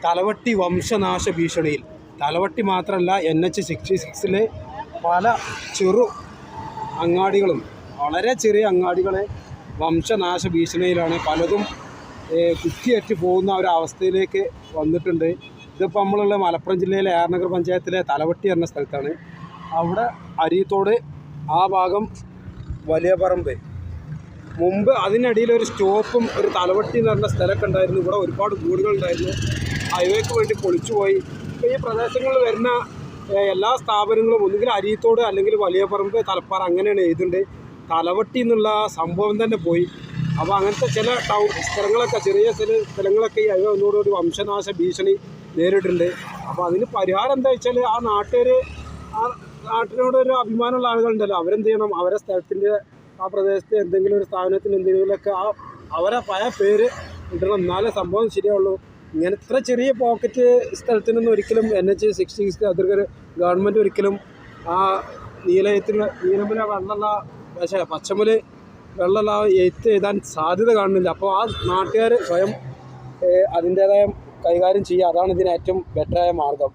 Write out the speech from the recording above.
തലവട്ടി വംശനാശ ഭീഷണിയിൽ. തലവട്ടി മാത്രമല്ല, NH-66 പല ചെറു അങ്ങാടികളും, വളരെ ചെറിയ അങ്ങാടികളെ വംശനാശ ഭീഷണിയിലാണ്. പലതും കുത്തിയേറ്റ് പോകുന്ന ഒരവസ്ഥയിലേക്ക് വന്നിട്ടുണ്ട്. ഇതിപ്പോൾ നമ്മളുള്ള മലപ്പുറം ജില്ലയിലെ ഏറനഗർ പഞ്ചായത്തിലെ തലവട്ടി എന്ന സ്ഥലത്താണ്. അവിടെ അരീത്തോട്, ആ ഭാഗം വലിയ പറമ്പ്, മുമ്പ് അതിനിടയിൽ ഒരു സ്റ്റോപ്പും ഒരു തലവട്ടി എന്ന് പറഞ്ഞ സ്ഥലമൊക്കെ ഉണ്ടായിരുന്നു. ഇവിടെ ഒരുപാട് വീടുകളുണ്ടായിരുന്നു. ഹൈവേക്ക് വേണ്ടി പൊളിച്ചുപോയി. ഇപ്പോൾ ഈ പ്രദേശങ്ങളിൽ വരുന്ന എല്ലാ സ്ഥാപനങ്ങളും ഒന്നുകിൽ അരീത്തോട് അല്ലെങ്കിൽ വലിയ പറമ്പ്, തലപ്പാറ അങ്ങനെയാണ് എഴുതുന്നുണ്ട്. തലവട്ടി എന്നുള്ള സംഭവം തന്നെ പോയി. അപ്പോൾ അങ്ങനത്തെ ചില സ്ഥലങ്ങളൊക്കെ, ചെറിയ ചില സ്ഥലങ്ങളൊക്കെ ഈ ഹൈവേ ഒന്നുകൂടി വംശനാശ ഭീഷണി നേരിടുന്നുണ്ട്. അപ്പോൾ അതിന് പരിഹാരം എന്താ വെച്ചാൽ, ആ നാട്ടിനോടൊരു അഭിമാനമുള്ള ആളുകളുണ്ടല്ലോ, അവരെന്ത് ചെയ്യണം, അവരെ സ്ഥലത്തിൻ്റെ ആ പ്രദേശത്ത് എന്തെങ്കിലും ഒരു സ്ഥാപനത്തിന് എന്തെങ്കിലുമൊക്കെ അവരെ പഴയ പേര് ഇടണം. എന്നാലേ സംഭവം ശരിയാവുള്ളൂ. ഇങ്ങനെ ഇത്ര ചെറിയ പോക്കറ്റ് സ്ഥലത്തിനൊന്നും ഒരിക്കലും NH-66 അധികൃതർ, ഗവൺമെൻറ് ഒരിക്കലും ആ നീലമുല വെള്ളമുള്ള, പക്ഷേ പച്ചമുല വെള്ളമുള്ള എഴുത്ത് എഴുതാൻ സാധ്യത കാണുന്നില്ല. അപ്പോൾ ആ നാട്ടുകാർ സ്വയം അതിൻ്റേതായ കൈകാര്യം ചെയ്യുക. അതാണ് ഇതിന് ഏറ്റവും ബെറ്ററായ മാർഗം.